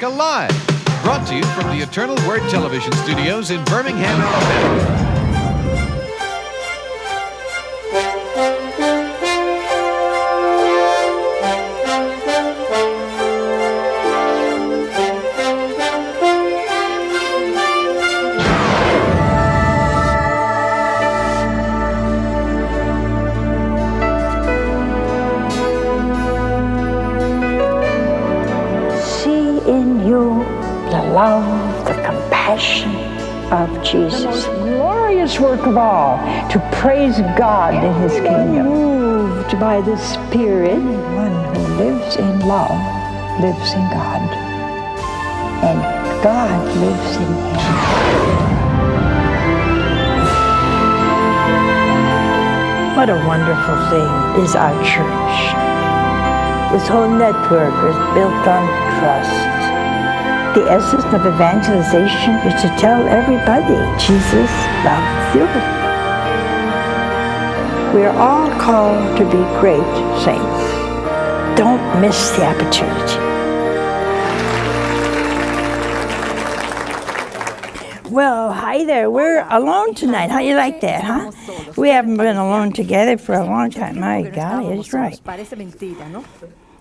America Live, brought to you from the Eternal Word Television Studios in Birmingham, Alabama. Love, the compassion of Jesus. The most glorious work of all, to praise God in His kingdom. Moved by the Spirit, anyone who lives in love lives in God, and God lives in him. What a wonderful thing is our church. This whole network is built on trust. The essence of evangelization is to tell everybody Jesus loves you. We are all called to be great saints. Don't miss the opportunity. Well, hi there. We're alone tonight. How you like that, huh? We haven't been alone together for a long time. My God, it's right.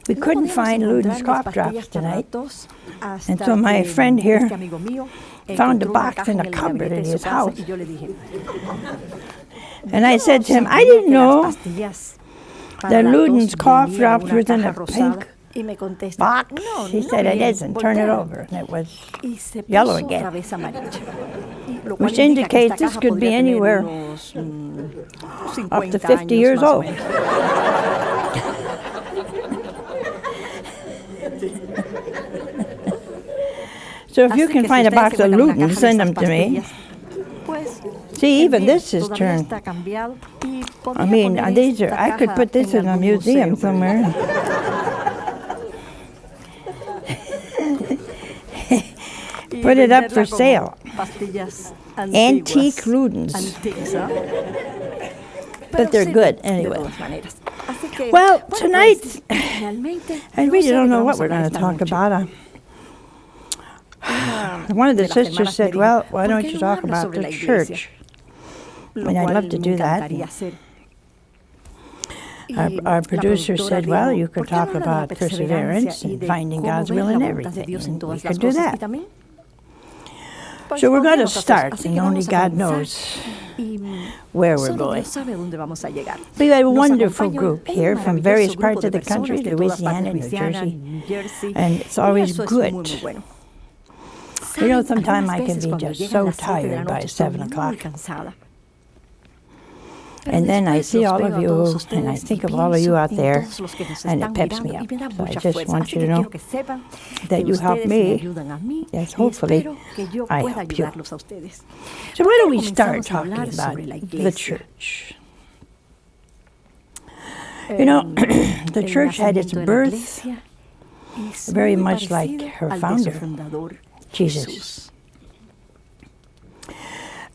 We couldn't find Luden's cough drops tonight, and so my friend here found a box in a cupboard in his house. And I said to him, I didn't know that Luden's cough drops were in a pink box. He said, it isn't. Turn it over. And it was yellow again, which indicates this could be anywhere up to 50 years old. So if you can find a box of Luton, send them to me. See, even this is turned. I mean, these are. I could put this in a museum somewhere. Put it up for sale. Antique Ludens. But they're good anyway. Well, tonight, I really don't know what we're going to talk about. One of the sisters said, well, why don't you talk about the church? And I'd love to do that. Our producer said, well, you could talk about perseverance and finding God's will in everything. And we could do that. So we're going to start, and only God knows where we're going. We have a wonderful group here from various parts of the country, Louisiana, New Jersey, and it's always good. You know, sometimes I can be just so tired by 7 o'clock. And then I see all of you, and I think of all of you out there, and it peps me up. So I just want you to know that you help me. Yes, hopefully I help you. So why don't we start talking about the church? You know, the church had its birth very much like her founder, Jesus.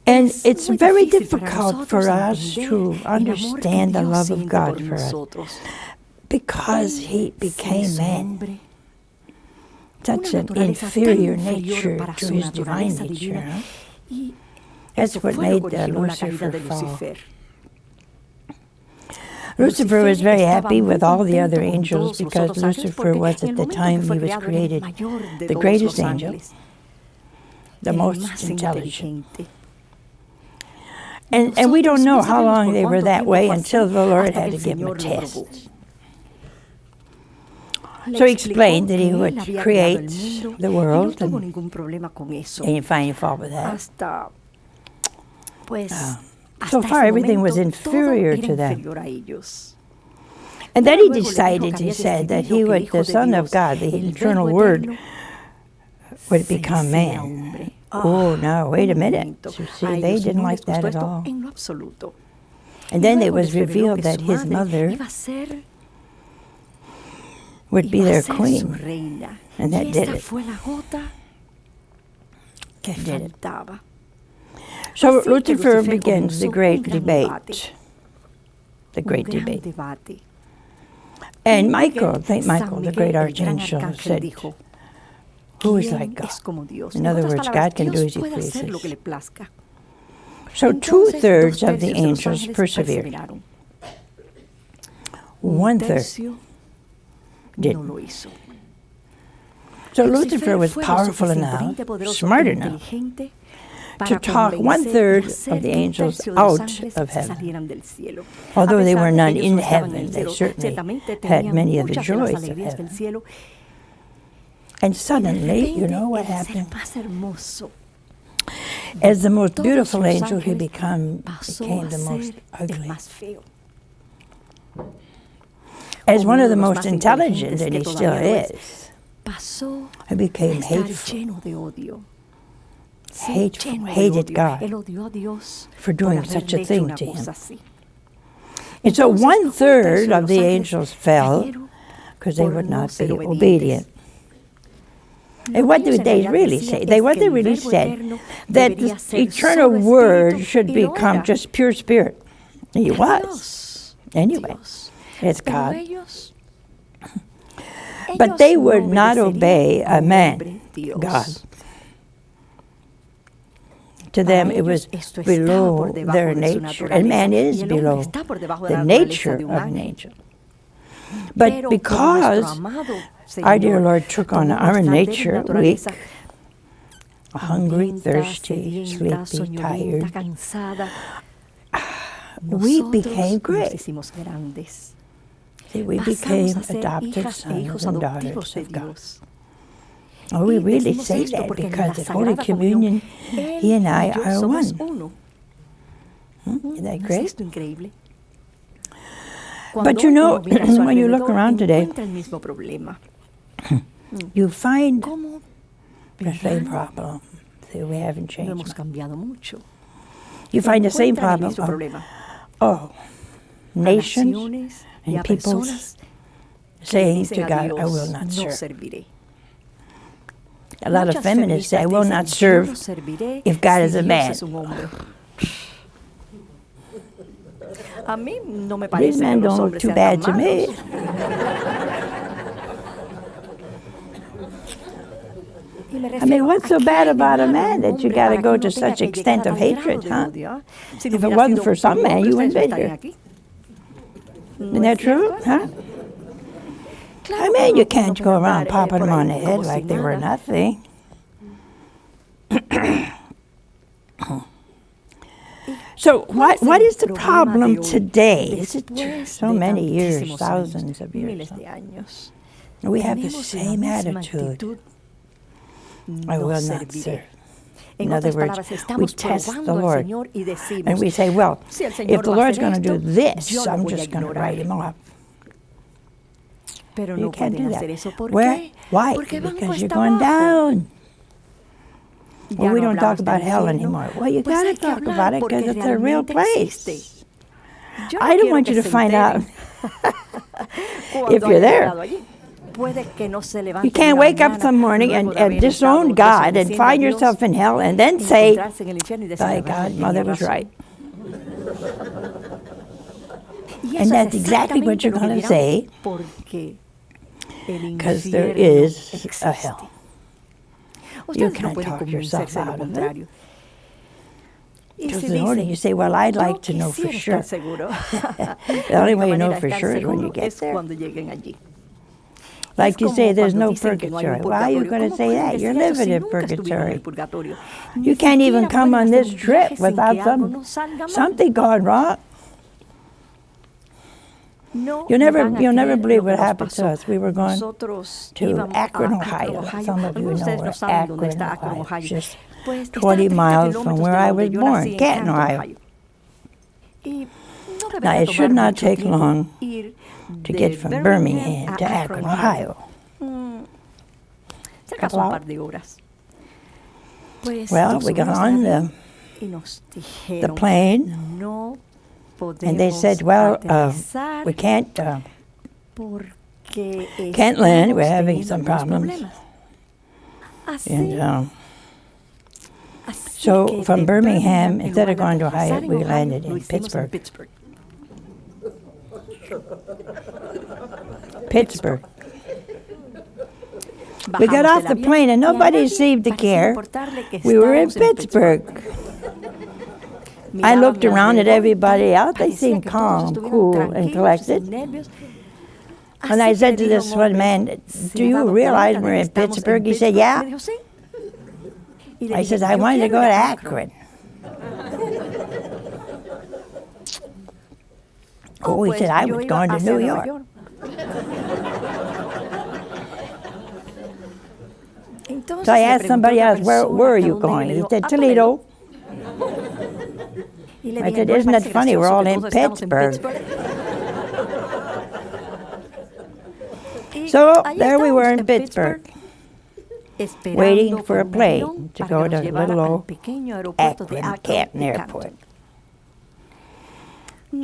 And it's very difficult for us to understand the love of God for us because He became man. Such an inferior nature to His divine nature. Huh? That's what made Lucifer fall. Lucifer was very happy with all the other angels because Lucifer was at the time he was created the greatest angel, the most intelligent. And we don't know how long they were that way until the Lord had to give him a test. So He explained that He would create the world, and he finally fought with that. So far, everything was inferior to them. And then He decided, He said, that He would, the Son of God, the eternal Word, would become man. Oh, no, wait a minute. You see, they didn't like that at all. And then it was revealed that His mother would be their queen. And that did it. That did it. So Lucifer begins the great debate. The great debate. And Michael, St. Michael, the great archangel, said, who is like God? In other words, God can do as he pleases. So 2/3 of the angels persevered. 1/3 didn't. So Lucifer was powerful enough, smart enough, to talk 1/3 of the angels out of heaven. Although they were none in heaven, they certainly had many of the joys of heaven. And suddenly, you know what happened? As the most beautiful angel, he became the most ugly. As one of the most intelligent, and he still is, he became hateful. Hated God for doing such a thing to him. And so 1/3 of the angels fell because they would not be obedient. And what did they really say? They really said that the eternal word should become just pure spirit. He was. Anyway, it's God. But they would not obey a man, God. To them, it was below their nature. And man is below the nature of an angel. But because our dear Lord took on our nature, weak, hungry, thirsty, sleepy, tired, we became great. See, we became adopted sons and daughters of God. Oh, we really say that because at Holy Communion, he and I are one. Isn't that great? But you know, when you look around today, you find the same problem. See, we haven't changed much. You find the same problem of nations and peoples saying to God, I will not serve. A lot of feminists say, I will not serve if God is a man. These men don't look too bad to me. I mean, what's so bad about a man that you got to go to such extent of hatred, huh? If it wasn't for some man, you wouldn't be here. Isn't that true, huh? I mean, you can't go around popping them on the head like they were nothing. So what is the problem today? Is it so many years, thousands of years? We have the same attitude. I will not serve. In other words, we test the Lord. And we say, well, if the Lord's going to do this, I'm just going to write him off. You can't do that. Why? Because you're going down. Well, we don't talk about hell anymore. Well, you got to talk about it because it's a real place. I don't want you to find out if you're there. You can't wake up some morning and disown God and find yourself in hell and then say, thy godmother was right. And that's exactly what you're going to say, because there is a hell. You can't talk yourself out of it. Because the only you say, well, I'd like to know for sure. The only way you know for sure is when you get there. Like you say, there's no purgatory. Why are you going to say that? You're living in purgatory. You can't even come on this trip without something going wrong. You'll never believe what happened to us. We were going to Akron, Ohio. Some of you know where Akron, Ohio is. Just 20 miles from where I was born, Canton, Ohio. Now, it should not take long to get from Birmingham to Akron, Ohio. Well, we got on the plane. And they said, well, we can't land. We're having some problems. And so from Birmingham, instead of going to Ohio, we landed in Pittsburgh. Pittsburgh. We got off the plane and nobody seemed to care. We were in Pittsburgh. I looked around at everybody else. They seemed calm, cool, and collected. And I said to this one man, "Do you realize we're in Pittsburgh?" He said, "Yeah." I said, "I wanted to go to Akron." Oh, he said, "I was going to New York." So I asked somebody else, where are you going? He said, "Toledo." I said, "Isn't it funny, we're all in Pittsburgh." So there we were in Pittsburgh, waiting for a plane to go to little old Akron Canton Airport.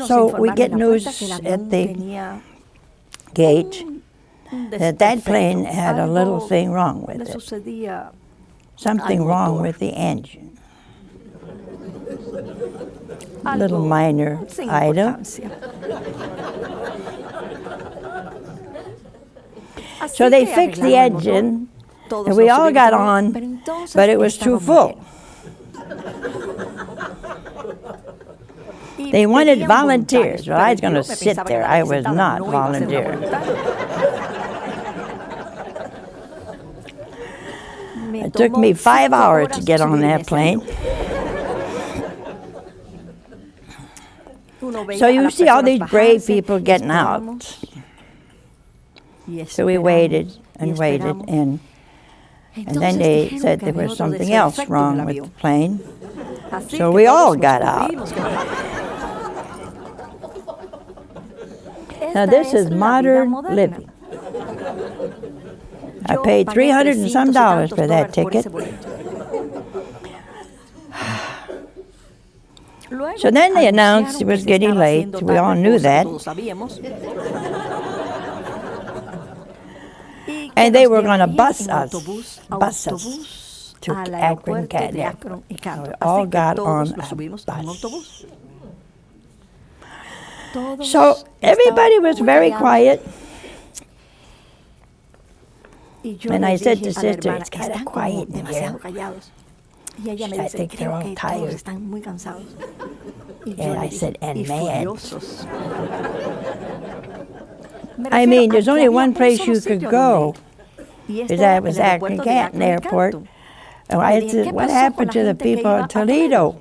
So we get news at the gate that that plane had a little thing wrong with it. Something wrong with the engine. A little minor item. So they fixed the engine, and we all got on, but it was too full. They wanted volunteers. Well, I was going to sit there. I was not volunteering. It took me 5 hours to get on that plane. So you see all these brave people getting out. So we waited and waited, and then they said there was something else wrong with the plane. So we all got out. Now this is modern living. I paid $300 and some for that ticket. So then they announced it was getting late. We all knew that. And they were going to bus us to Akron Canton. We all got on a bus. So everybody was very quiet. And I said to Sister, "It's kind of quiet in here." I think they're all tired. And I said, "And mad." I mean, there's only one place you could go. That was Akron Canton Airport. And I said, "What happened to the people in Toledo?"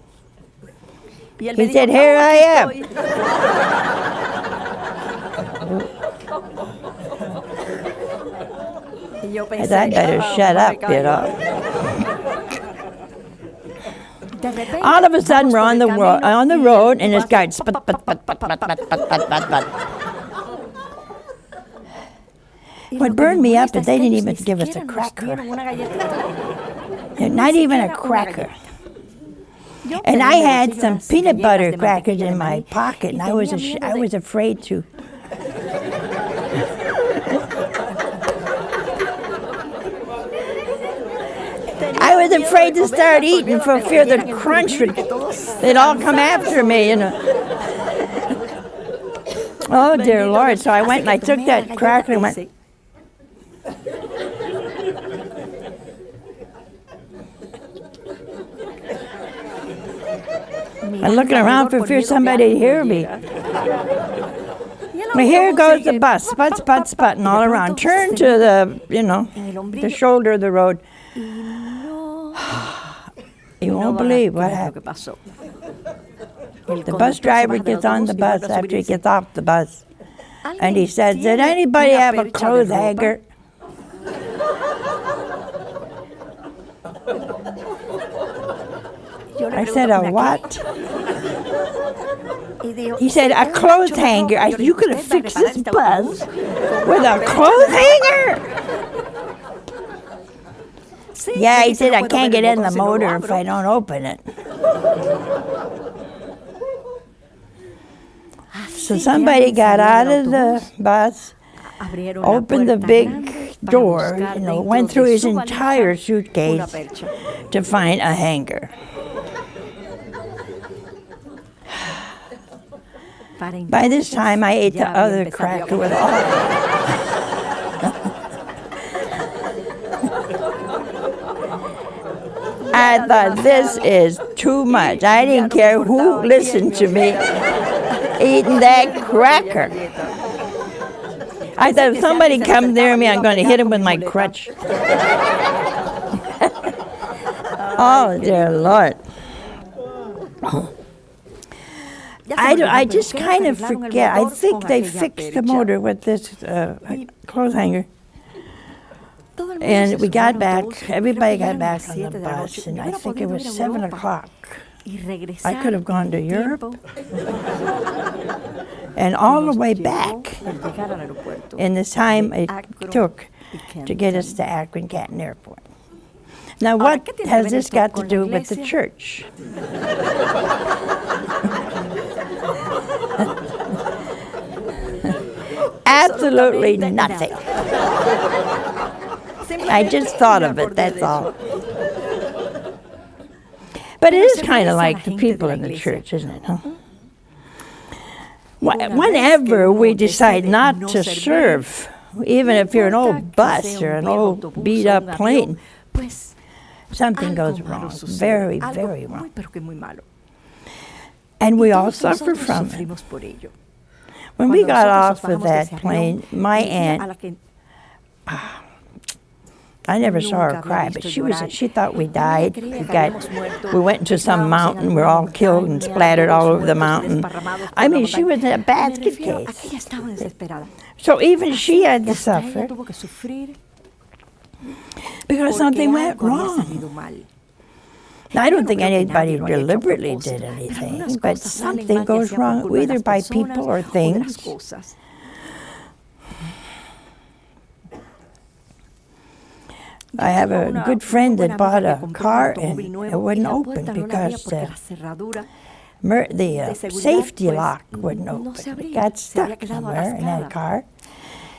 He said, "Here I am." I said, "I better shut up, you know." All of a sudden, we're on the road, and it's going sput, sput, sput, sput, sput, sput, sput, sput. What burned me up is they didn't even give us a cracker. Not even a cracker. And I had some peanut butter crackers in my pocket, and I was afraid to. I was afraid to start eating for fear the crunch they'd all come after me, you know. Oh dear Lord! So I went and I took that cracker and went. I'm looking around for fear somebody would hear me. Well, here goes the bus, sput, sput, sputting all around. Turn to the shoulder of the road. You won't believe what happened. The bus driver gets on the bus after he gets off the bus, and he says, "Did anybody have a clothes hanger?" I said, "A what?" He said, "A clothes hanger." I said, "You could have fixed this bus with a clothes hanger?" Yeah, he said, "I can't get in the motor if I don't open it." So somebody got out of the bus, opened the big door, went through his entire suitcase to find a hanger. By this time, I ate the other cracker with all. I thought, this is too much. I didn't care who listened to me eating that cracker. I thought, if somebody comes near me, I'm going to hit him with my crutch. Oh, dear Lord. I just kind of forget. I think they fixed the motor with this clothes hanger. And we got back, everybody got back on the bus, and I think it was 7 o'clock. I could have gone to Europe and all the way back in the time it took to get us to Akron Canton Airport. Now, what has this got to do with the church? Absolutely nothing. I just thought of it, that's all. But it is kind of like the people in the church, isn't it? Huh? Whenever we decide not to serve, even if you're an old bus or an old beat-up plane, something goes wrong, very, very wrong. And we all suffer from it. When we got off of that plane, my aunt, I never saw her cry, but she thought we died. We went into some mountain, we're all killed and splattered all over the mountain. I mean, she was in a basket case. So even she had to suffer because something went wrong. Now, I don't think anybody deliberately did anything, but something goes wrong, either by people or things. I have a good friend that bought a car and it wouldn't open because the safety lock wouldn't open. It got stuck somewhere in that car.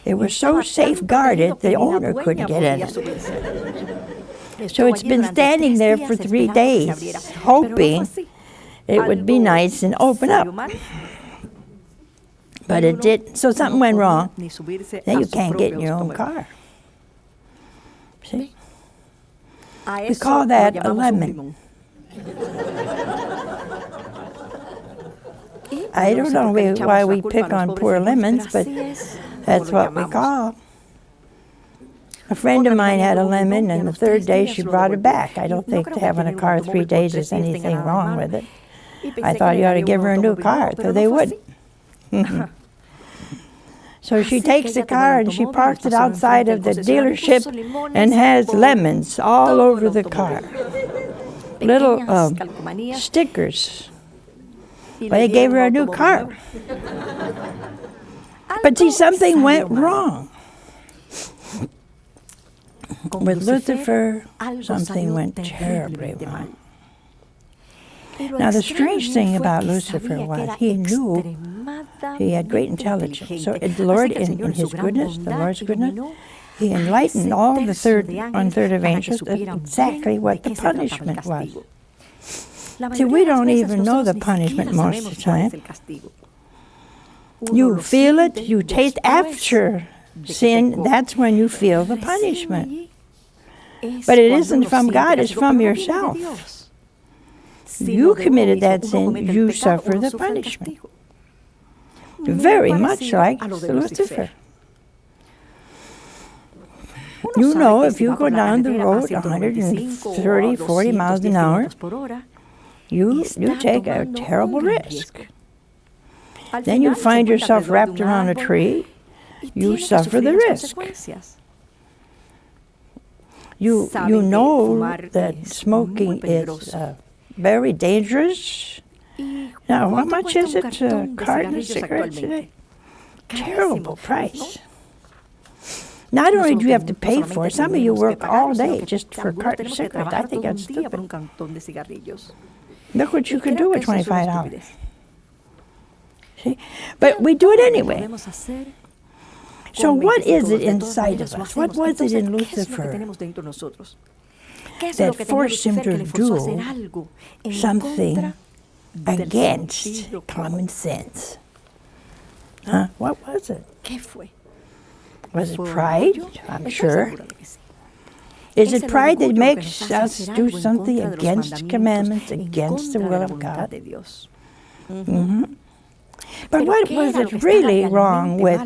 It was so safeguarded, the owner couldn't get in it. So it's been standing there for 3 days, hoping it would be nice and open up. But it didn't. So something went wrong. Then you can't get in your own car. See? We call that a lemon. I don't know why we pick on poor lemons, but that's what we call. A friend of mine had a lemon, and the 3rd day she brought it back. I don't think having a car 3 days is anything wrong with it. I thought you ought to give her a new car, so they wouldn't. So she takes the car and she parks it outside of the dealership and has lemons all over the car. Little stickers. But they gave her a new car. But see, something went wrong. With Lucifer, something went terribly wrong. Now, the strange thing about Lucifer was he knew he had great intelligence. So the Lord, in his goodness, the Lord's goodness, he enlightened all the 1/3 of angels exactly what the punishment was. See, we don't even know the punishment most of the time. You feel it, you taste after sin, that's when you feel the punishment. But it isn't from God, it's from yourself. You committed that sin, you suffer the punishment. Very much like Lucifer. You know, if you go down the road 130, 40 miles an hour, you take a terrible risk. Then you find yourself wrapped around a tree, you suffer the risk. You know that smoking is very dangerous. Now, how much is it a carton of cigarettes today? Terrible price. Not only do you have to pay for it, some of you work all day just for a carton of cigarettes. I think that's stupid. Look what you can do with $25. See? But we do it anyway. So what is it inside of us? What was it in Lucifer that forced him to do something against common sense? Huh? What was it? Was it pride? I'm sure. Is it pride that makes us do something against commandments, against the will of God? Mm-hmm. But what was it really wrong with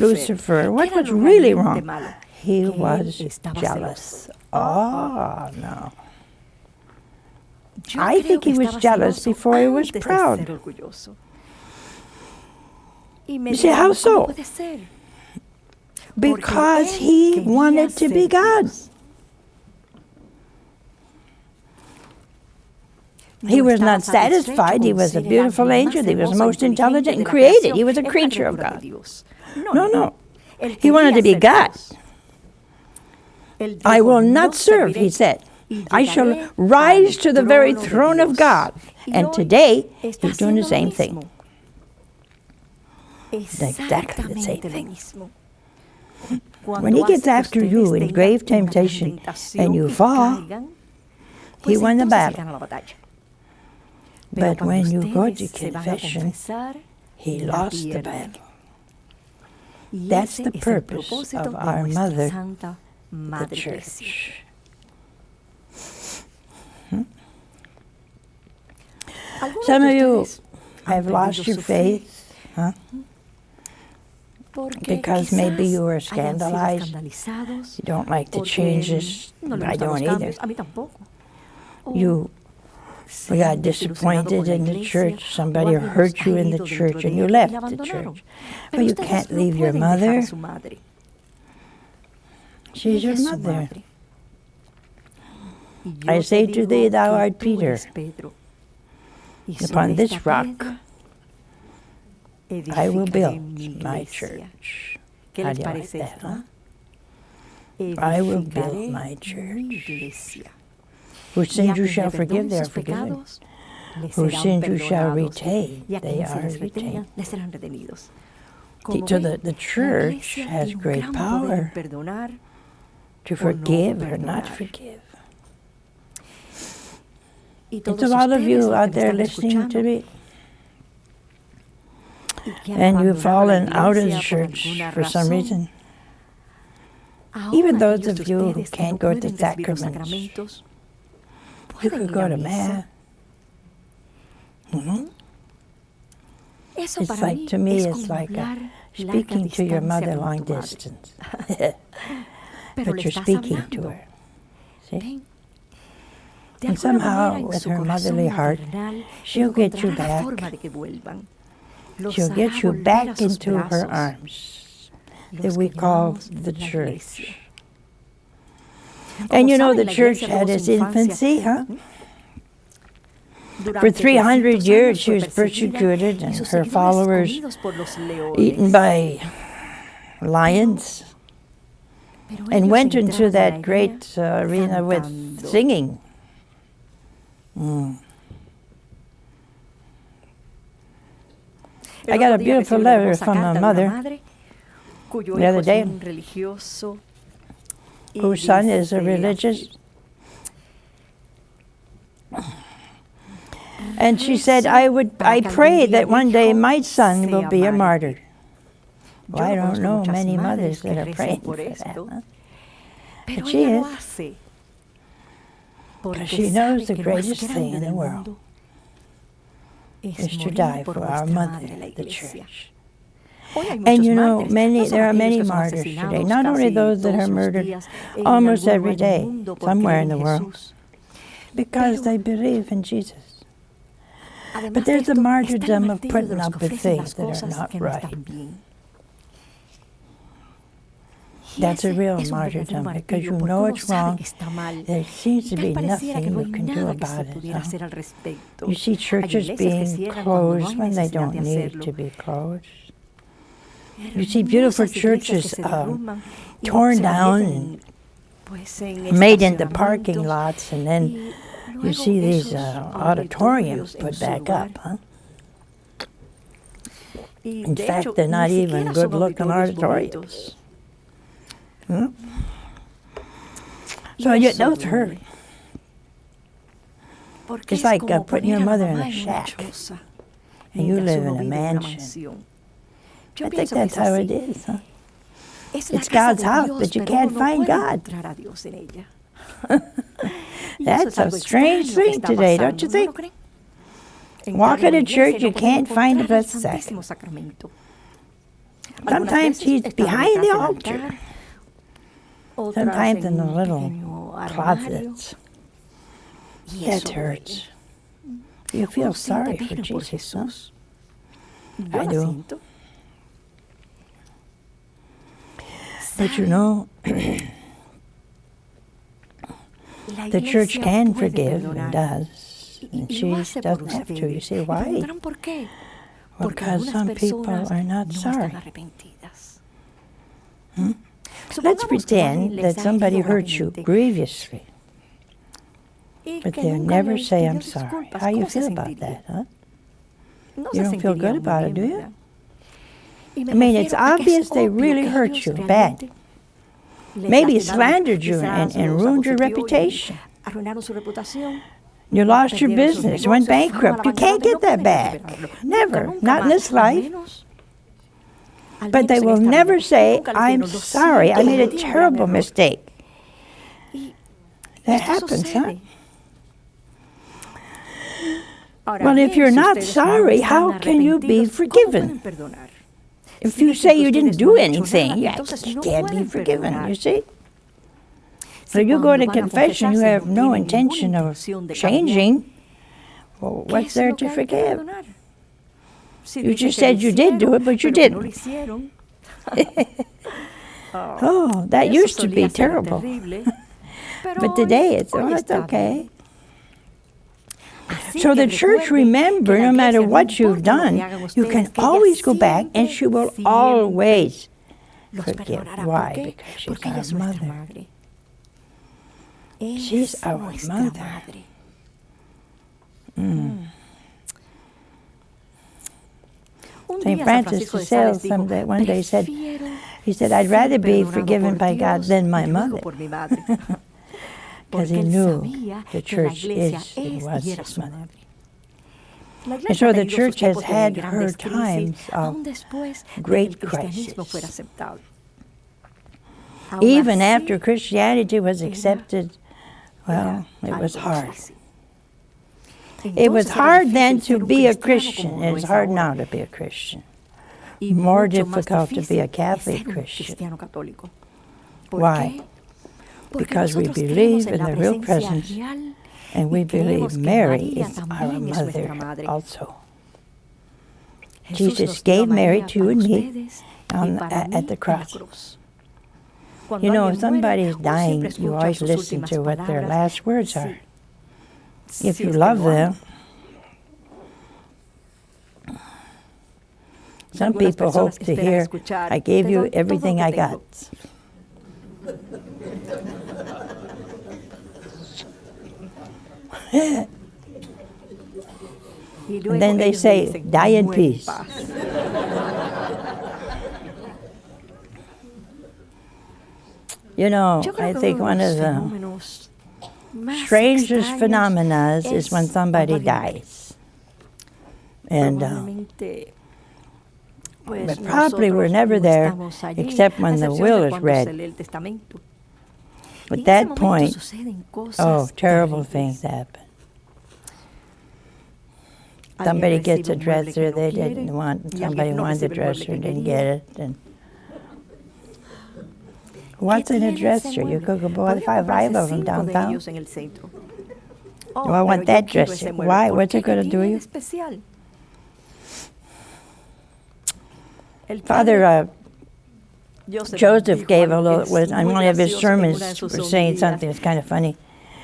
Lucifer? What was really wrong? He was jealous. Oh, no. I think he was jealous before he was proud. You see, how so? Because he wanted to be God. He was not satisfied. He was a beautiful angel. He was most intelligent and created. He was a creature of God. No. He wanted to be God. I will not serve, he said. I shall rise to the very throne of God. And today, he's doing the same thing. Exactly the same thing. When he gets after you in grave temptation and you fall, he won the battle. But when you go to confession, he lost the battle. That's the purpose of our mother, the church. Some of you have lost your faith, huh? Because maybe you were scandalized. You don't like the changes. I don't either. You got disappointed in the church. Somebody hurt you in the church and you left the church. But you can't leave your mother. She's your mother. I say to thee, thou art Peter. Upon this rock I will build my church. How do you like that, huh? I will build my church. Whose sins you shall forgive, they are forgiven. Whose sins you shall retain, they are retained. So the church has great power to forgive or not forgive. And to all of you out there listening to me, and you've fallen out of the church for some reason, even those of you who can't go to sacraments, you could go to Mass. Mm-hmm. It's like, to me, it's like speaking to your mother long distance. But you're speaking to her. See? And somehow, with her motherly heart, she'll get you back. She'll get you back into her arms that we call the church. And you know, the church had its infancy, huh? For 300 years she was persecuted and her followers eaten by lions, and went into that great arena with singing. I got a beautiful letter from my mother the other day, whose son is a religious. And she said, I pray that one day my son will be a martyr. Well, I don't know many mothers that are praying for that, huh? But she is. Because she knows the greatest thing in the world is to die for our mother, the church. And you know, there are many martyrs today, not only those that are murdered almost every day, somewhere in the world, because they believe in Jesus. But there's the martyrdom of putting up with things that are not right. That's a real martyrdom, because you know it's wrong. There seems to be nothing you can do about it. Huh? You see churches being closed when they don't need to be closed. You see beautiful churches torn down and made into parking lots, and then you see these auditoriums put back up. Huh? In fact, they're not even good-looking auditoriums. Hmm? So those hurt. It's like putting your mother in a shack, and you live in a mansion. I think that's how it is, huh? It's God's house, but you can't find God. That's a strange thing today, don't you think? Walk in a church, you can't find the Blessed Sacrament. Sometimes he's behind the altar. Sometimes in the little closets. That hurts. You feel sorry for Jesus, huh? I do. But you know, the church can forgive and does, and she doesn't have to. You say, why? Because some people are not sorry. Let's pretend that somebody hurt you grievously, but they'll never say, I'm sorry. How you feel about that, huh? You don't feel good about it, do you? I mean, it's obvious they really hurt you bad. Maybe slandered you and ruined your reputation. You lost your business, went bankrupt. You can't get that back. Never. Not in this life. But they will never say, I'm sorry, I made a terrible mistake. That happens, huh? Well, if you're not sorry, how can you be forgiven? If you say you didn't do anything, you can't be forgiven, you see? So you go to confession, you have no intention of changing. Well, what's there to forgive? You just said you did do it, but you didn't. Oh, that used to be terrible. But today it's okay. So the church, remember, no matter what you've done, you can always go back and she will always forgive. Why? Because she's our mother. She's our mother. St. Francis de Sales one day said, he said, I'd rather be forgiven by God than my mother. Because he knew the church was his mother. And so the church has had her times of great crisis. Even after Christianity was accepted, well, it was hard. It was hard then to be a Christian. It's hard now to be a Christian. More difficult to be a Catholic Christian. Why? Because we believe in the real presence, and we believe Mary is our mother also. Jesus gave Mary to you and me at the cross. You know, if somebody's dying, you always listen to what their last words are. If you love them. Some people hope to hear, I gave you everything I got. And then they say, die in peace. You know, I think one of the strangest phenomena is when somebody dies. And but probably we're never there except when the will is read. At that point, oh, terrible things happen. Somebody gets a dresser they didn't want, somebody wanted the dresser and didn't get it. And what's in a dresser? You could go buy five of them downtown. Oh, I want that dresser. Why? What's it going to do you? Father Joseph gave a little, on one of his sermons, was saying something that's kind of funny.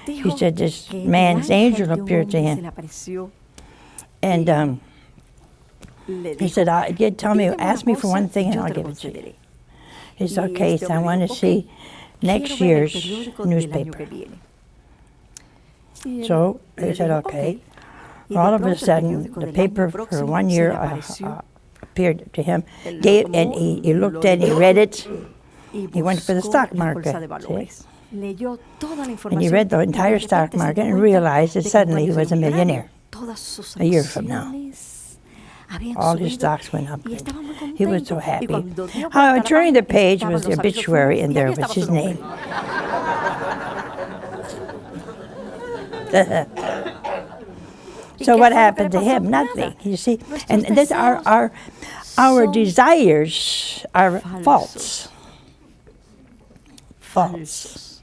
He said this man's angel appeared to him. And he said, tell me, ask me for one thing and I'll give it to you. He said, okay, so I want to see next year's newspaper. So he said, okay. All of a sudden, the paper for 1 year appeared to him, and he looked at it, he read it, he went for the stock market. And he read the entire stock market and realized that suddenly he was a millionaire a year from now. All his stocks went up. He was so happy. Turning the page was the obituary, and there was his name. So what happened to him? Nothing. You see, and this our desires are false. False.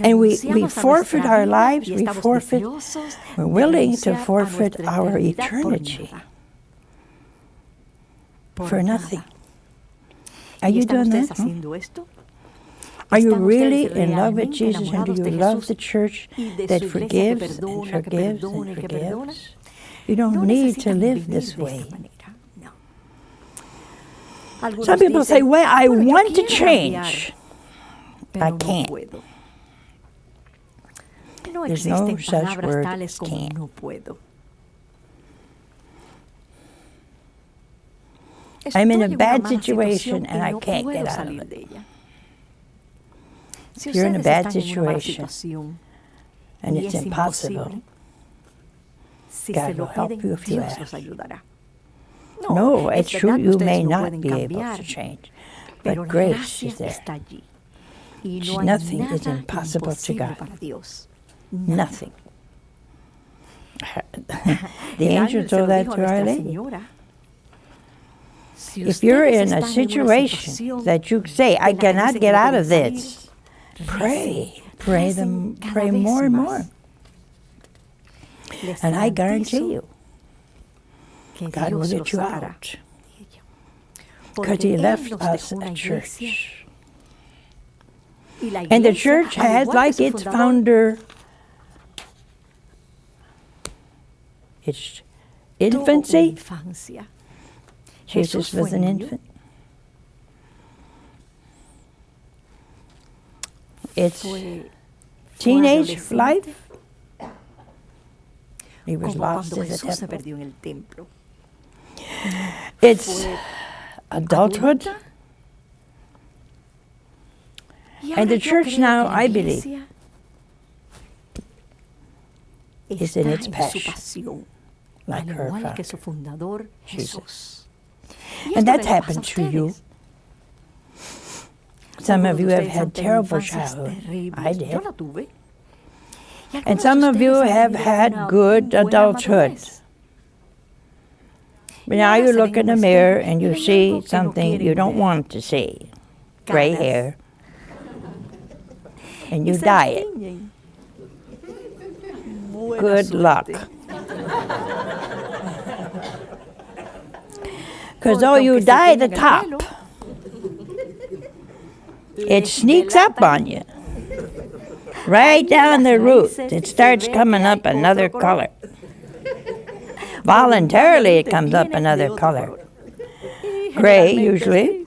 And we forfeit our lives. We're willing to forfeit our eternity for nothing. Are you doing that? Are you really in love with Jesus, and do you love the church that forgives and forgives and forgives? You don't need to live this way. Some people say, well, I want to change. I can't. There's no such word as can't. I'm in a bad situation and I can't get out of it. If you're in a bad situation and it's impossible, God will help you if you ask. No, it's true you may not be able to change, but grace is there. Nothing is impossible to God. Nothing. The angel told that to Our Lady. If you're in a situation that you say, I cannot get out of this, pray. Pray more and more. And I guarantee you, God will get you out. Because He left us a church. And the church has, like its founder, its infancy. Jesus was an infant. Its teenage life. He was lost in the temple. Its adulthood. And the church now, I believe, is in its passion, like her father, Jesus. And that's happened to you. Some of you have had terrible childhood. I did. And some of you have had good adulthood. But now you look in the mirror and you see something you don't want to see. Gray hair. And you dye it. Good luck. Because though you dye the top, it sneaks up on you. Right down the root, it starts coming up another color. Voluntarily, it comes up another color. Gray, usually.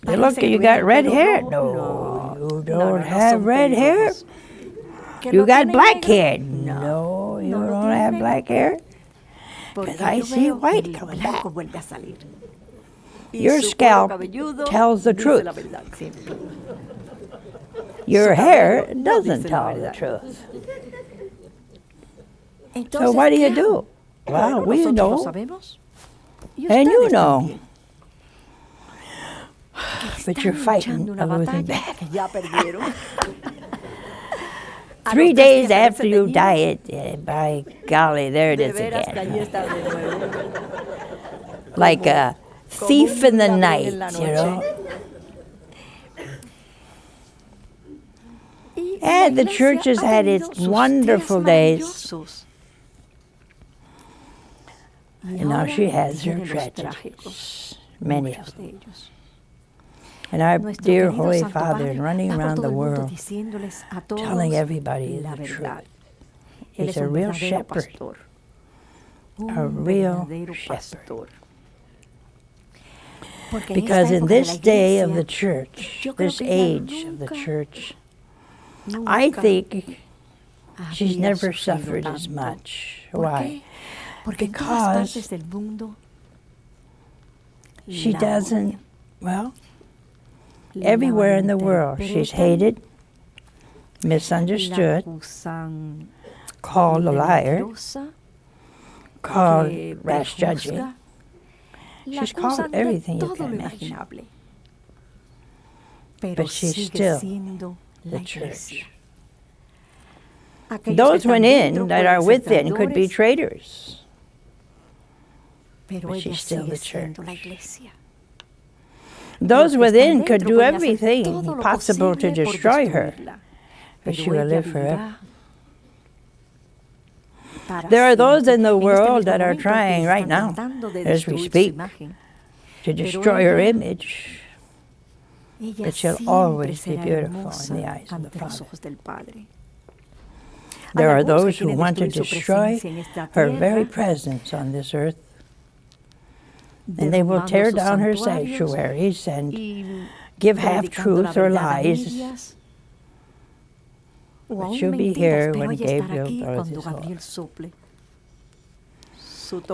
They look at you, got red hair. No, you don't have red hair. You got black hair. No, you don't have black hair. Because I see white coming back. Your scalp tells the truth. Your hair doesn't tell the truth. So what do? Well, we know. And you know. But you're fighting a losing battle. 3 days after you dye it, by golly, there it is again. Like a thief in the night, you know. And the church has had its wonderful days. And now she has her tragedies, many of them. And our dear Holy Father running around the world, telling everybody the truth. He's a real shepherd. A real shepherd. Because in this day of the church, this age of the church, I think she's never suffered as much. Why? Because she doesn't, well, everywhere in the world she's hated, misunderstood, called a liar, called rash judging. She's called everything you can imagine. but she's still the church. Those within that are within could be traitors, but she's still the church. Those within could do everything possible to destroy her, but she will live forever. There are those in the world that are trying right now, as we speak, to destroy her image, but she'll always be beautiful in the eyes of the Father. There are those who want to destroy her very presence on this earth, and they will tear down her sanctuaries and give half-truth or lies. But she'll be here when Gabriel blows his horn.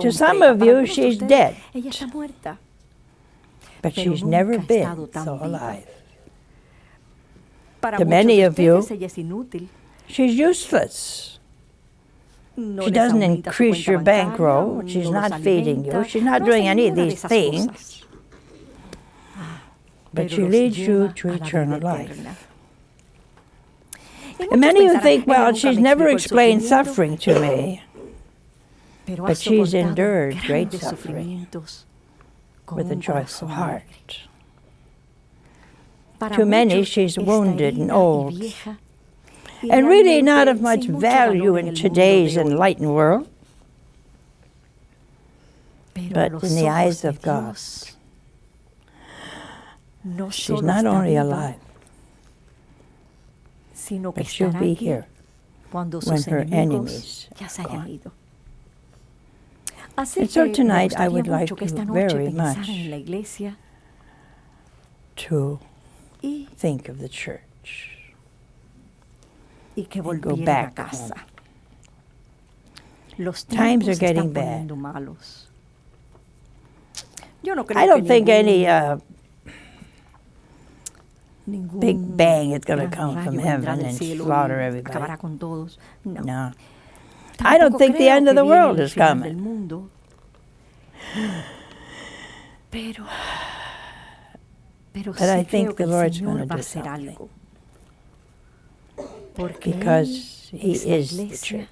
To some of you, she's dead, but she's never been so alive. To many of you, she's useless. She doesn't increase your bankroll. She's not feeding you. She's not doing any of these things. But she leads you to eternal life. And many of you think, well, she's never explained suffering to me. But she's endured great suffering with a joyful heart. To many, she's wounded and old, and really not of much value in today's enlightened world. But in the eyes of God, she's not only alive, but she'll be here when her enemies are gone. And so tonight I would like you very much to think of the church and go back home. Times are getting bad. I don't think any big bang is going to come from heaven and slaughter everybody. No. I don't think the end of the world is coming. But I think the Lord's going to do something. Because He is the church.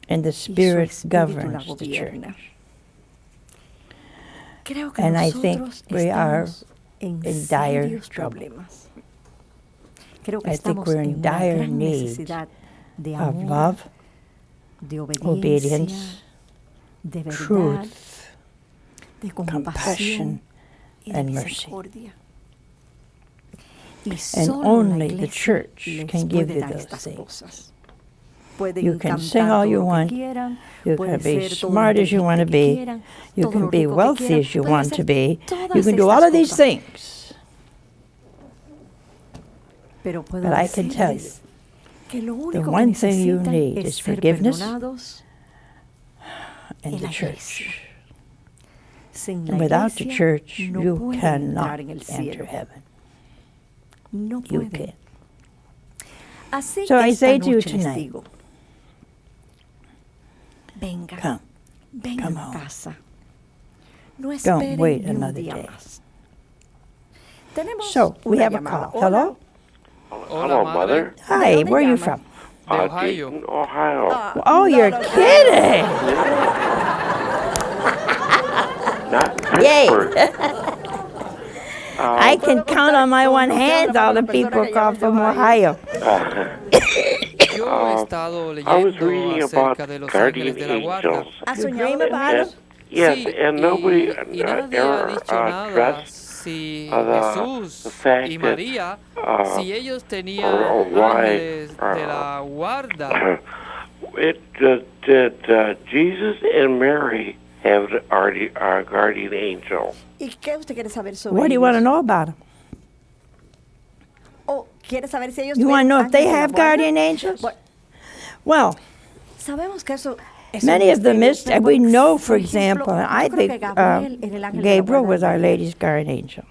And the Spirit governs the church. And I think we are in dire trouble. I think we're in dire need of love, obedience, truth, compassion, and mercy. And only the church can give you those things. You can sing all you want. You can be smart as you want to be. You can be wealthy as you want to be. You can do all of these things. But I can tell you, the one thing you need is forgiveness and the church. And without the church, you cannot enter heaven. You can't. So I say to you tonight, come home. Don't wait another day. So, we have a call. Hello? Hello, Mother. Hi, where are you from? Dayton, Ohio. Oh, you're kidding! Not Yay! Pittsburgh. I can count on my one hand all the people call from Ohio. I was reading about guardian angels. You dream about them? Yes, and nobody ever addressed the fact that or why did Jesus and Mary have our guardian angel? What do you want to know about them? You want to know if they have guardian angels? Well, many of them missed, and we know, for example, I think Gabriel was Our Lady's guardian angel.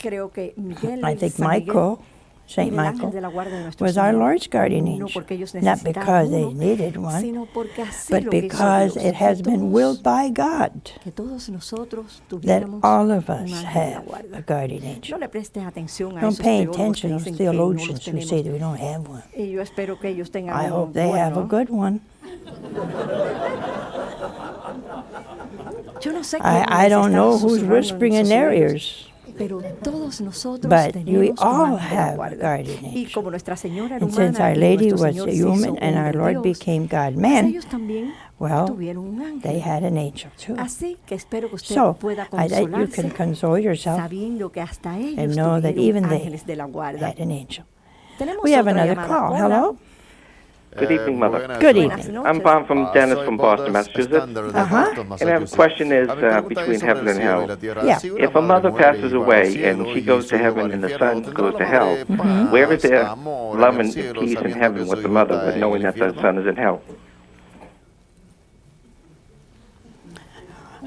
I think Michael St. Michael, was our Lord's guardian angel, not because they needed one, but because it has been willed by God that all of us have a guardian angel. Don't pay attention to theologians who say that we don't have one. I hope they have a good one. I don't know who's whispering in their ears. But we all have a guardian angel. And since Our Lady was a human and our Lord became God-man, well, they had an angel too. So I think you can console yourself and know that even they had an angel. We have another call. Hello? Good evening, Mother. Good evening. I'm Bob from Dennis from Boston, Massachusetts. And our question is between heaven and hell. Yeah. If a mother passes away and she goes to heaven and the son goes to hell, where is there love and peace in heaven with the mother, but knowing that the son is in hell?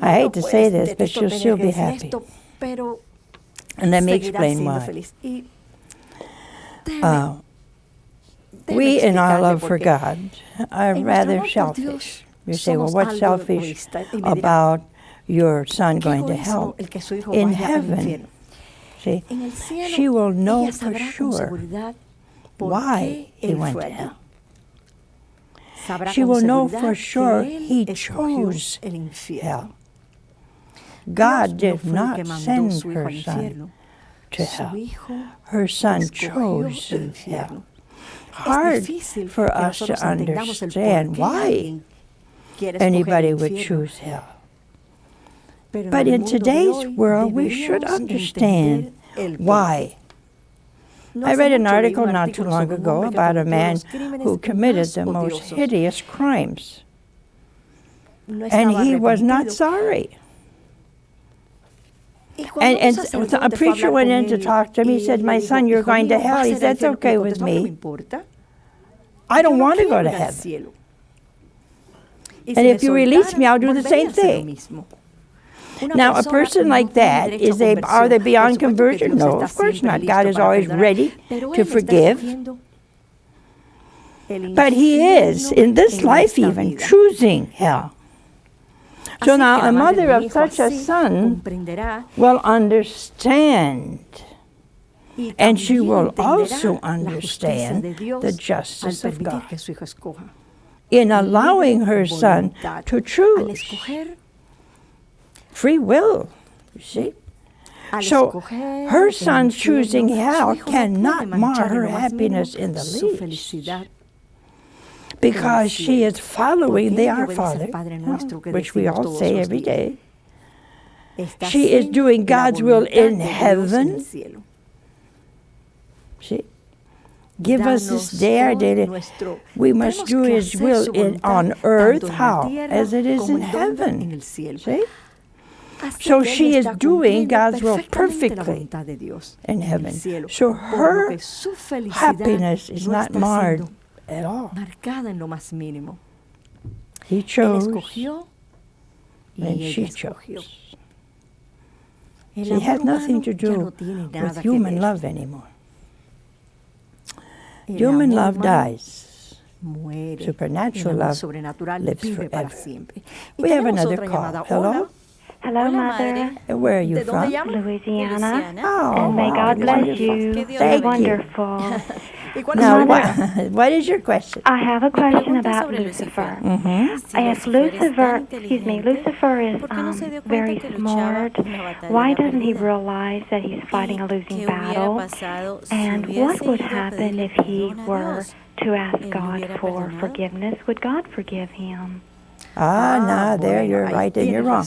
I hate to say this, but she'll still be happy. And let me explain why. We, in our love for God, are rather selfish. You say, well, what's selfish about your son going to hell? In heaven, see, she will know for sure why he went to hell. She will know for sure he chose hell. God did not send her son to hell. Her son chose hell. Hard for us to understand why anybody would choose hell. But in today's world, we should understand why. I read an article not too long ago about a man who committed the most hideous crimes. And he was not sorry. And a preacher went in to talk to him. He said, my son, you're going to hell. He said, that's okay with me. I don't want to go to heaven. And if you release me, I'll do the same thing. Now, a person like that, are they beyond conversion? No, of course not. God is always ready to forgive. But he is, in this life even, choosing hell. So now a mother of such a son will understand, and she will also understand the justice of God in allowing her son to choose. Free will, you see. So her son choosing hell cannot mar her happiness in the least, because she is following the Our Father, which we all say every day. She is doing God's will in heaven. See? Give us this day our daily. We must do His will on earth, how? As it is in heaven. See? So she is doing God's will perfectly in heaven. So her happiness is not marred at all. He chose, and she chose. It has nothing to do with human love anymore. Human love dies. Supernatural love lives forever. We have another call. Hello? Hello, Mother. Where are you from? Louisiana. Oh, and may God bless you. Thank you. Wonderful. Now, what is your question? I have a question about Lucifer. If Lucifer is very smart, why doesn't he realize that he's fighting a losing battle? And what would happen if he were to ask God for forgiveness? Would God forgive him? There you're right and you're wrong.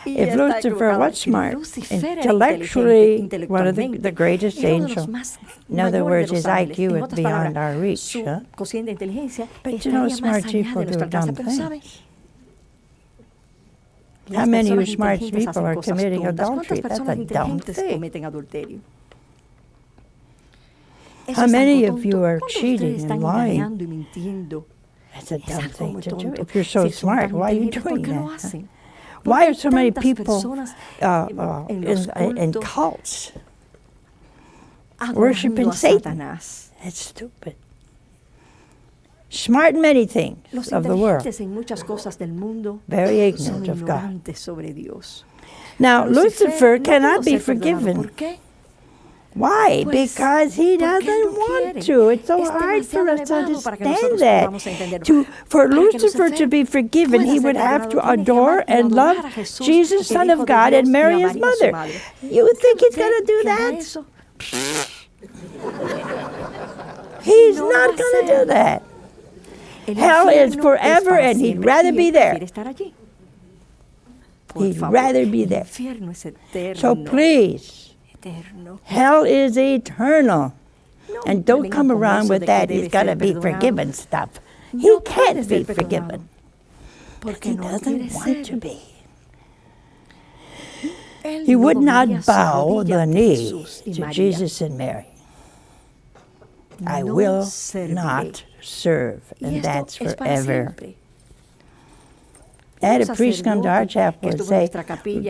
If Lucifer was smart, intellectually one of the greatest angels, in other words, his IQ is beyond our reach. Huh? But you know, smart people do dumb things. How many of you smart people are committing adultery? That's a dumb thing. How many of you are cheating and lying? That's a dumb thing to do. If you're so smart, why are you doing that? Why are so many people in cults? worshiping Satan. That's stupid. Smart in many things of the world. Very ignorant of God. Now, Lucifer cannot be forgiven. Why? Because he doesn't want to. It's so hard for us to understand that. For Lucifer to be forgiven, he would have to adore and love Jesus, Son of God, and Mary, his mother. You think he's going to do that? He's not going to do that. Hell is forever, and he'd rather be there. He'd rather be there. So please, hell is eternal. And don't come around with that, he's got to be forgiven stuff. He can't be forgiven. But he doesn't want to be. He would not bow the knee to Jesus and Mary. I will not serve, and that's forever. I had a priest come to our chapel and say,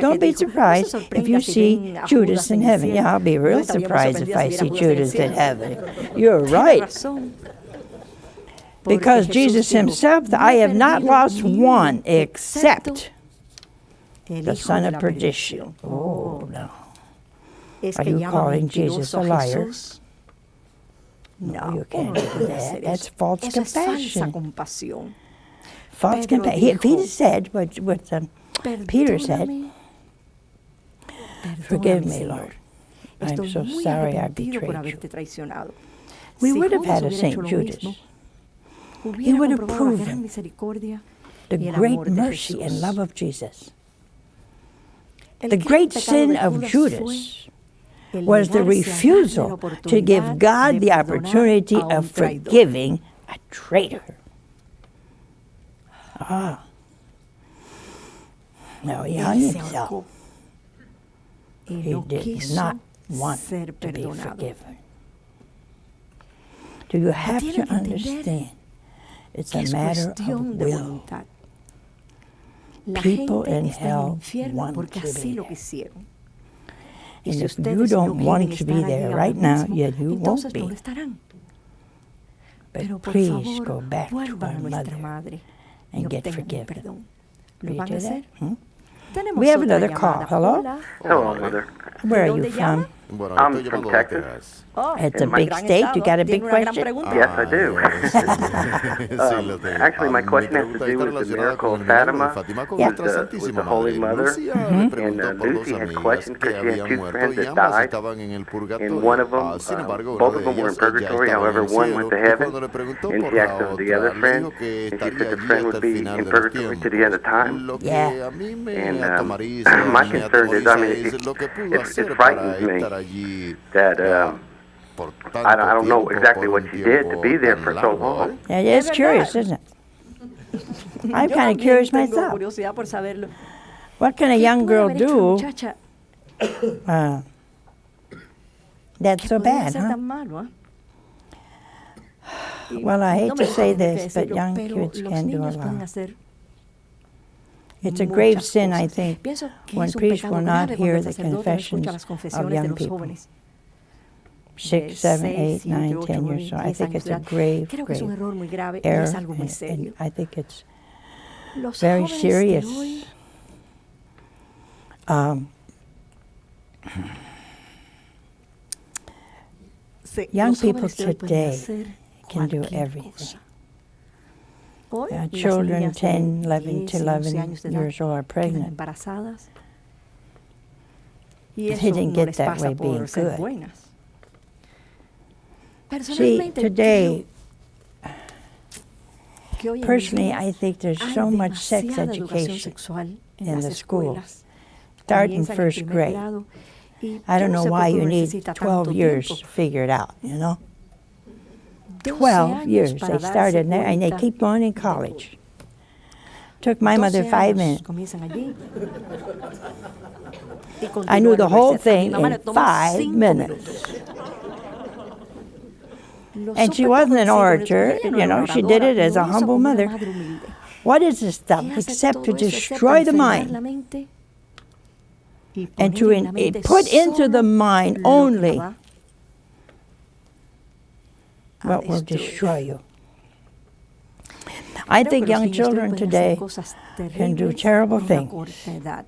don't be surprised if you see Judas in heaven. Yeah, I'll be real surprised if I see Judas in heaven. You're right. Because Jesus himself, I have not lost one except the son of perdition. Oh, no. Are you calling Jesus a liar? No, you can't do that. That's false compassion. False compassion. If he said what Peter said, forgive me, Lord. I'm so sorry I betrayed you. We would have had a St. Judas. He would have proven the great mercy and love of Jesus. The great sin of Judas was the refusal to give God the opportunity of forgiving a traitor. No, he hung himself. He did not want to be forgiven. Do you have to understand? It's a matter of will. People in hell want to be there. And if you don't want to be there right now, yet you won't be. But please go back to our mother and get forgiven. Will you do that? We have another call. Hello? Hello, Mother. Where are you from? I'm from Texas. It's a big state. You got a big question? Yes, I do. Actually, my question has to do with the miracle of Fatima with the Holy Mother. And Lucy had questions because she had two friends that died. And one of them, both of them were in purgatory. However, one went to heaven. And she asked the other friend, and she said the friend would be in purgatory to the end of time. Yeah. And my concern is, I mean, it frightens me that I don't know exactly what she did to be there for so long. Yeah, it's curious, isn't it? I'm kind of curious myself. What can a young girl do that's so bad, huh? Well, I hate to say this, but young kids can do a lot. It's a grave sin, I think, when priests will not hear the confessions of young people. 6, 7, 8, 9, 10 years old. I think it's a grave, grave error, and I think it's very serious. Young people today can do everything. Children 10, 11 to 11 years old are pregnant. They didn't get that way being good. See, today, personally, I think there's so much sex education in the schools, starting first grade. I don't know why you need 12 years to figure it out, you know? 12 years. They started there, and they keep going in college. Took my mother 5 minutes. I knew the whole thing in 5 minutes. And she wasn't an orator, you know, she did it as a humble mother. What is this stuff except to destroy the mind and to put into the mind only what will destroy you. I think young children today can do terrible things at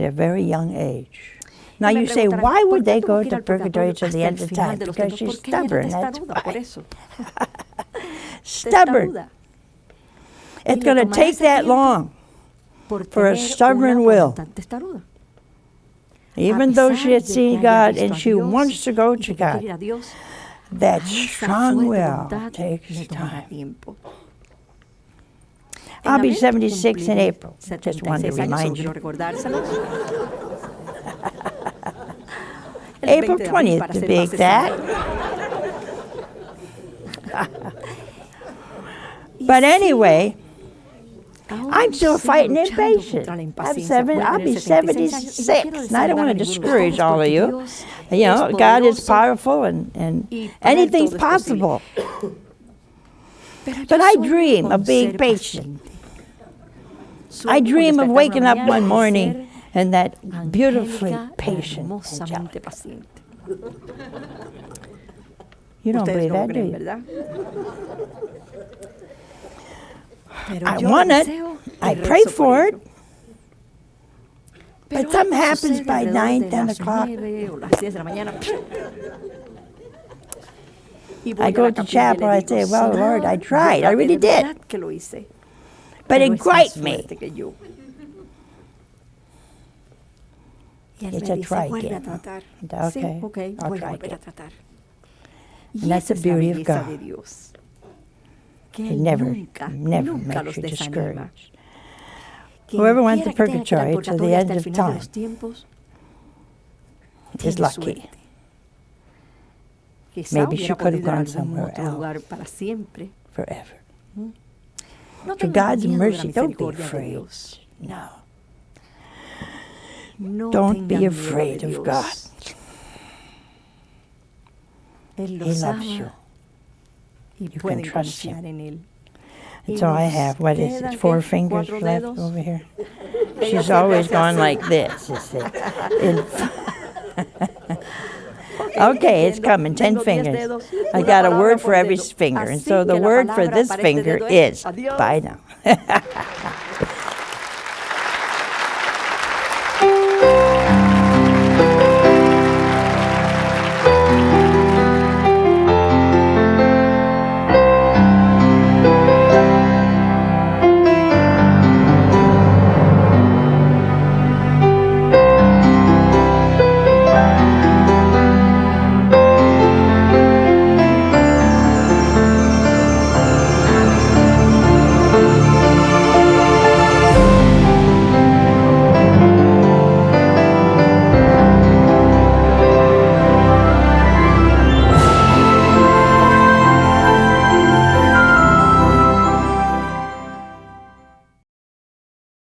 a very young age. Now you say, why would they go to purgatory to the end of time? Because she's stubborn, that's why. Stubborn. It's going to take that long for a stubborn will. Even though she had seen God and she wants to go to God, that strong will takes time. I'll be 76 in April. Just wanted to remind you. April 20th to be exact. But anyway, I'm still fighting impatient. I'll be 76, and I don't want to discourage all of you. You know, God is powerful and anything's possible. But I dream of being patient. I dream of waking up one morning and that beautifully patient Angelcia. You don't believe that, do you? I want it. I pray for it. But something happens by 9, 10 o'clock. I go to chapel, I say, well, Lord, I tried. I really did. But it griped me. It's a try again. Okay, I'll try again. And that's the beauty of God. He never makes you discouraged. Whoever went to purgatory to the end of time is lucky. Maybe she could have gone somewhere else forever. To God's mercy, don't be afraid. No. Don't be afraid of God. He loves you. You can trust Him. And so I have, what is it, 4 fingers left over here? She's always gone like this, you see. Okay, it's coming, 10 fingers. I got a word for every finger, and so the word for this finger is bye now.